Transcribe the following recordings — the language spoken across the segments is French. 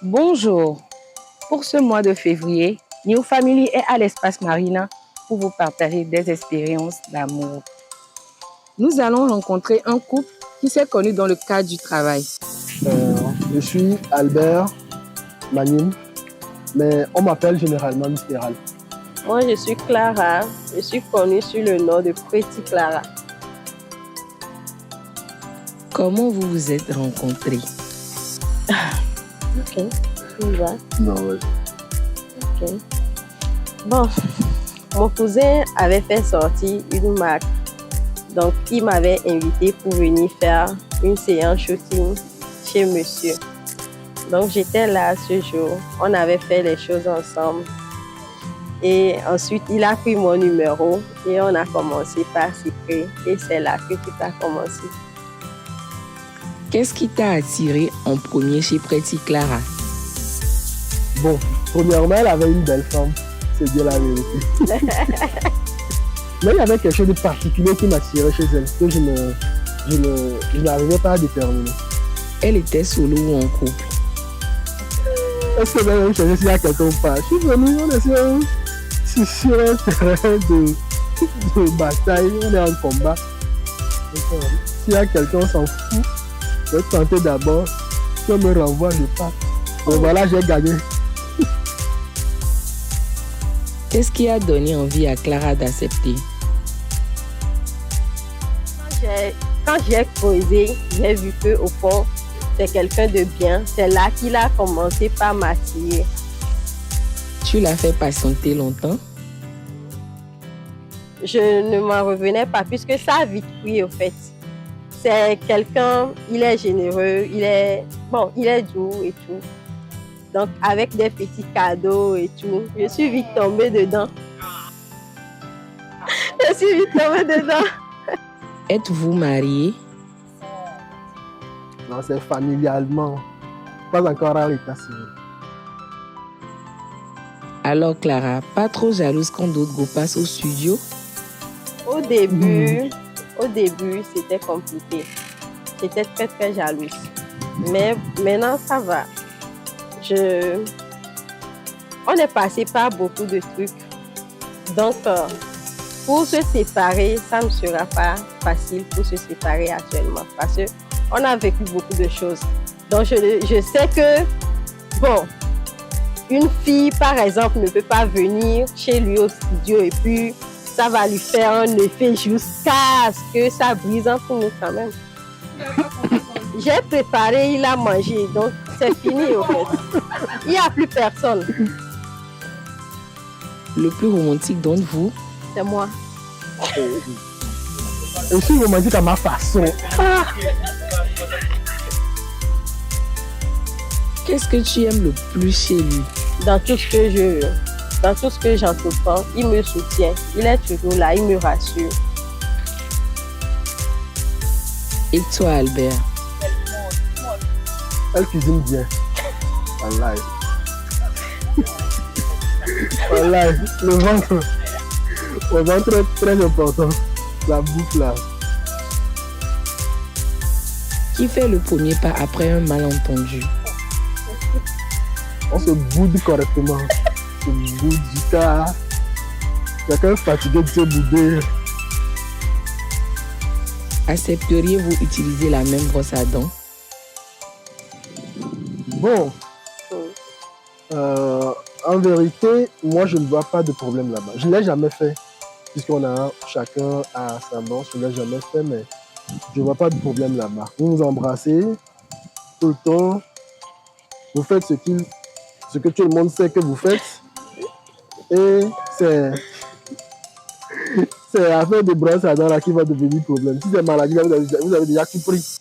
Bonjour. Pour ce mois de février, New Family est à l'Espace Marina pour vous partager des expériences d'amour. Nous allons rencontrer un couple qui s'est connu dans le cadre du travail. Je suis Albert Manim, mais on m'appelle généralement Mister Al. Moi, je suis Clara. Je suis connue sur le nom de Pretty Clara. Comment vous vous êtes rencontrés? Ok, tu vas. Non, ouais. Ok. Bon, mon cousin avait fait sortir une marque. Donc, il m'avait invité pour venir faire une séance shooting chez monsieur. Donc, j'étais là ce jour. On avait fait les choses ensemble. Et ensuite, il a pris mon numéro et on a commencé par s'écrire. Et c'est là que tout a commencé. Qu'est-ce qui t'a attiré en premier chez Pretty Clara? Bon, premièrement, elle avait une belle femme. C'est bien la vérité. Mais il y avait quelque chose de particulier qui m'attirait chez elle, que je n'arrivais pas à déterminer. Elle était solo ou en couple? Est-ce que même chercher s'il y a quelqu'un ou pas? Je suis venu, on est sur un terrain de bataille, on est en combat. Donc, s'il y a quelqu'un, on s'en fout. Je vais tenter d'abord. Si on me renvoie, je pars. Donc voilà, j'ai gagné. Qu'est-ce qui a donné envie à Clara d'accepter? Quand j'ai creusé, j'ai vu qu'au fond, c'est quelqu'un de bien. C'est là qu'il a commencé par m'attirer. Tu l'as fait patienter longtemps? Je ne m'en revenais pas puisque ça a vite pris au fait. C'est quelqu'un, il est généreux, il est doux et tout. Donc avec des petits cadeaux et tout, je suis vite tombée dedans. Êtes-vous mariés? Non, c'est familialement. Pas encore à l'état civil. Alors Clara, pas trop jalouse quand d'autres go passent au studio? Au début, c'était compliqué. J'étais très très jalouse. Mais maintenant, ça va. On est passé par beaucoup de trucs. Donc, pour se séparer, ça ne sera pas facile pour se séparer actuellement. Parce qu'on a vécu beaucoup de choses. Donc, je sais que, bon, une fille, par exemple, ne peut pas venir chez lui au studio et puis ça va lui faire un effet jusqu'à ce que ça brise entre nous quand même. J'ai préparé, il a mangé, donc c'est fini au fait. Il n'y a plus personne. Le plus romantique d'entre vous? C'est moi. Je suis romantique à ma façon. Qu'est-ce que tu aimes le plus chez lui? Dans tout ce que j'entreprends, il me soutient. Il est toujours là, il me rassure. Et toi, Albert? Elle cuisine bien. Wallahi. Wallahi. Le ventre est très important. La bouffe là. Qui fait le premier pas après un malentendu? On se boude correctement. On se boude jusqu'à... Quelqu'un fatigué de se bouder. Accepteriez-vous utiliser la même brosse à dents? Bon. En vérité, moi je ne vois pas de problème là-bas. Je ne l'ai jamais fait. Puisqu'on a chacun à sa brosse, je ne l'ai jamais fait, mais je ne vois pas de problème là-bas. Vous vous embrassez tout le temps. Vous faites ce que tout le monde sait que vous faites. Et c'est l'affaire de brosse à dents là qui va devenir problème. Si c'est maladie, là, vous avez déjà tout pris.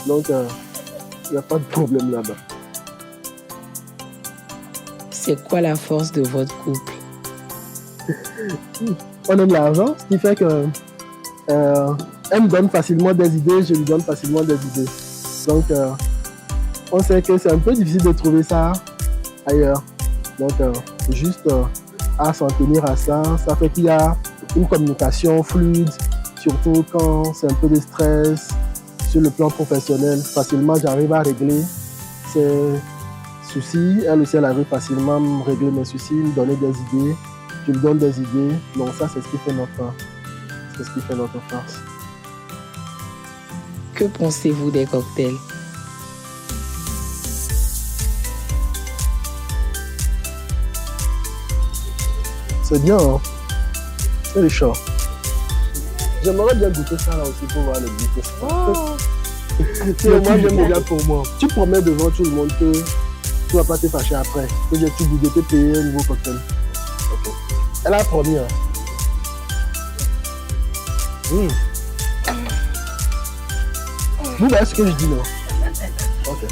Donc, il n'y a pas de problème là-bas. C'est quoi la force de votre couple? On aime l'argent, ce qui fait que elle me donne facilement des idées, je lui donne facilement des idées. Donc, on sait que c'est un peu difficile de trouver ça ailleurs. Donc, juste à s'en tenir à ça, ça fait qu'il y a une communication fluide, surtout quand c'est un peu de stress sur le plan professionnel. Facilement, j'arrive à régler soucis. Elle aussi, elle arrive facilement à me régler mes soucis, me donner des idées. Je lui donne des idées. Donc ça, c'est ce qui fait notre force. Que pensez-vous des cocktails? C'est bien, hein? C'est chaud. J'aimerais bien goûter ça là aussi pour voir le goûter. Oh. Moi, j'aime bien pour moi. Tu promets devant tout le monde que tu vas pas te fâcher après. Que tu goûtes, tu payes un nouveau cocktail. Okay. Elle a promis. Hein. Vous voyez ce que je dis, non? Ok.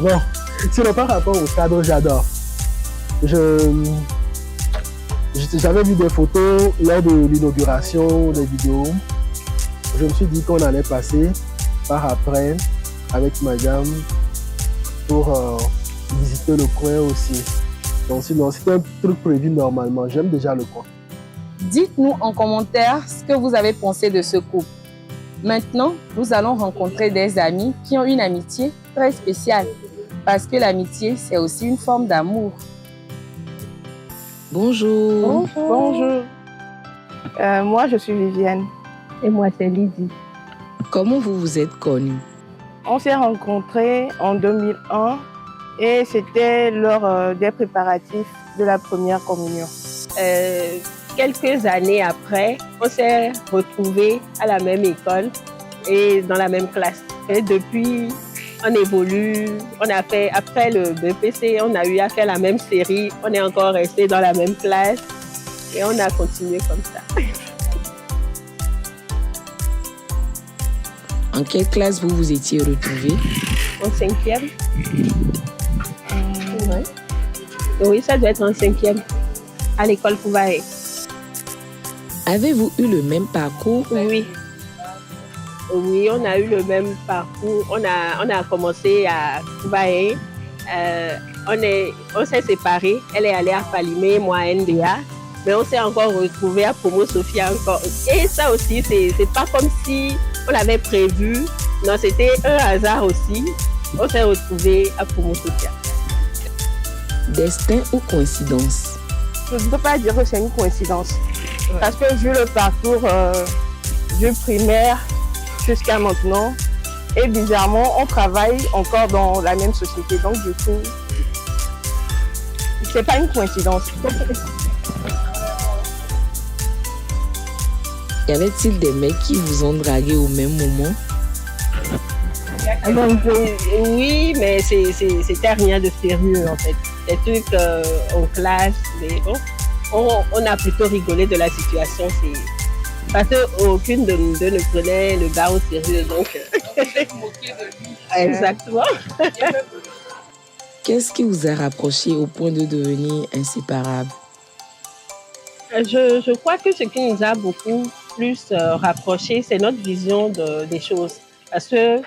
Bon, sinon par rapport au cadre, j'adore. J'avais vu des photos lors de l'inauguration, des vidéos. Je me suis dit qu'on allait passer par après avec madame pour visiter le coin aussi. Donc sinon, c'était un truc prévu normalement. J'aime déjà le coin. Dites-nous en commentaire ce que vous avez pensé de ce couple. Maintenant, nous allons rencontrer des amis qui ont une amitié très spéciale. Parce que l'amitié, c'est aussi une forme d'amour. Bonjour. Bonjour. Moi, je suis Viviane. Et moi, c'est Lydie. Comment vous vous êtes connus? On s'est rencontrés en 2001 et c'était lors des préparatifs de la première communion. Quelques années après, on s'est retrouvés à la même école et dans la même classe. Et depuis, on évolue. On a fait, après le BPC, on a eu à faire la même série. On est encore resté dans la même classe et on a continué comme ça. En quelle classe vous vous étiez retrouvés? En 5e. Ouais. Oui, ça doit être en 5e, à l'école Pouvaé. Avez-vous eu le même parcours? Oui. Oui, on a eu le même parcours. On a commencé à Pouvaé. On s'est séparés. Elle est allée à Palimé, moi à NDA. Mais on s'est encore retrouvés à Promo Sophia encore. Et ça aussi, c'est pas comme si on l'avait prévu. Non, c'était un hasard aussi. On s'est retrouvés à Promo Sophia. Destin ou coïncidence? Je ne peux pas dire que c'est une coïncidence. Ouais. Parce que vu le parcours du primaire jusqu'à maintenant, et bizarrement, on travaille encore dans la même société. Donc du coup, c'est pas une coïncidence. Y avait-il des mecs qui vous ont dragué au même moment? Donc, oui, mais c'était rien de sérieux en fait. Des trucs en classe, mais bon, on a plutôt rigolé de la situation. Parce qu'aucune de nous deux ne prenait le gars au sérieux. Donc, exactement. Qu'est-ce qui vous a rapproché au point de devenir inséparables? Je crois que ce qui nous a beaucoup plus rapprochés, c'est notre vision des choses. Parce que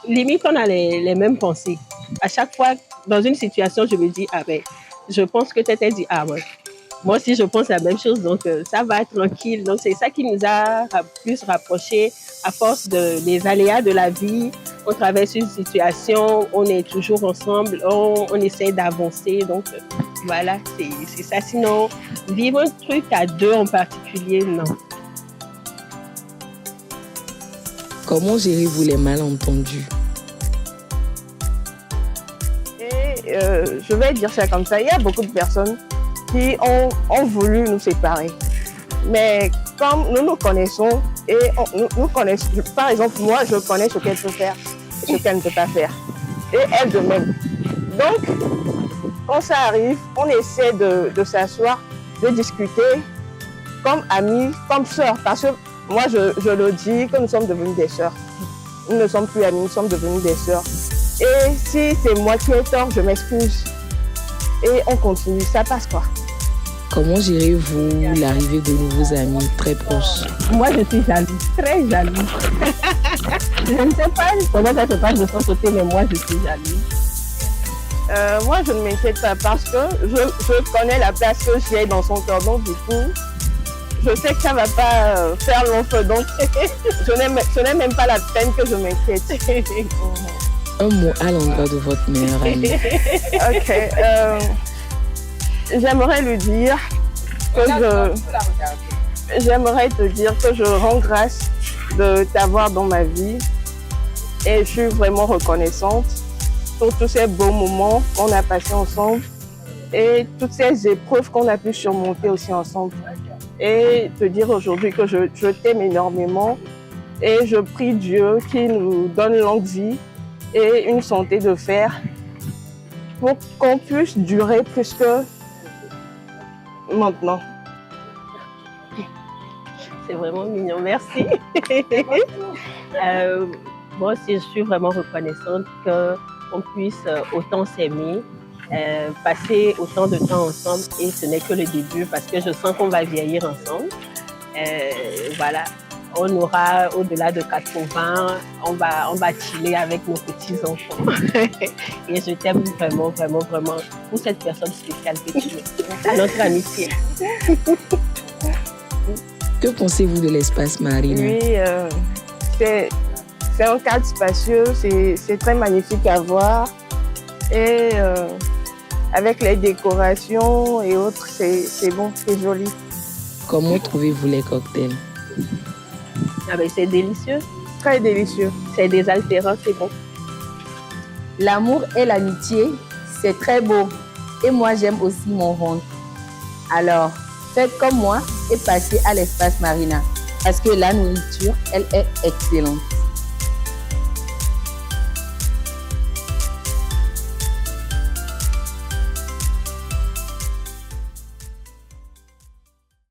limite, on a les mêmes pensées. À chaque fois, dans une situation, je me dis, ah ben, je pense que tu t'es dit, ah ouais. Moi aussi, je pense la même chose, donc ça va être tranquille. Donc, c'est ça qui nous a plus rapprochés à force des aléas de la vie. On traverse une situation, on est toujours ensemble, on essaie d'avancer. Donc, voilà, c'est ça. Sinon, vivre un truc à deux en particulier, non. Comment gérez-vous les malentendus? Et je vais dire ça comme ça, il y a beaucoup de personnes qui ont voulu nous séparer. Mais comme nous nous connaissons et nous connaissons, par exemple, moi, je connais ce qu'elle peut faire et ce qu'elle ne peut pas faire. Et elle de même. Donc, quand ça arrive, on essaie de s'asseoir, de discuter comme amis, comme sœurs. Parce que moi, je le dis que nous sommes devenus des sœurs. Nous ne sommes plus amis, nous sommes devenus des sœurs. Et si c'est moi qui ai tort, je m'excuse. Et on continue, ça passe quoi. Comment gérez-vous l'arrivée de nouveaux amis très proches? Moi, je suis jalouse, très jalouse. Je ne sais pas comment ça se passe de son côté, mais moi, je suis jalouse. Moi, je ne m'inquiète pas parce que je connais la place que j'ai dans son cœur. Donc, du coup, je sais que ça ne va pas faire long feu. Donc, ce n'est même pas la peine que je m'inquiète. Un mot à l'endroit de votre meilleur ami. Ok. J'aimerais lui dire que j'aimerais te dire que je rends grâce de t'avoir dans ma vie et je suis vraiment reconnaissante pour tous ces beaux moments qu'on a passés ensemble et toutes ces épreuves qu'on a pu surmonter aussi ensemble. Et te dire aujourd'hui que je t'aime énormément et je prie Dieu qu'il nous donne longue vie et une santé de fer pour qu'on puisse durer plus que maintenant. C'est vraiment mignon, merci. Moi aussi, je suis vraiment reconnaissante qu'on puisse autant s'aimer, passer autant de temps ensemble et ce n'est que le début parce que je sens qu'on va vieillir ensemble. Voilà, on aura au-delà de 80, on va chiller avec nos petits-enfants. Et je t'aime vraiment, vraiment, vraiment pour cette personne spéciale que tu es, à notre amitié. Que pensez-vous de l'espace marine? Oui, c'est un cadre spacieux, c'est très magnifique à voir. Et avec les décorations et autres, c'est bon, c'est joli. Comment trouvez-vous les cocktails? Ah ben, c'est délicieux, Très délicieux. c'est désaltérant, c'est bon. L'amour et l'amitié, c'est très beau. Et moi, j'aime aussi mon ventre. Alors, faites comme moi et passez à l'espace marina. Parce que la nourriture, elle est excellente.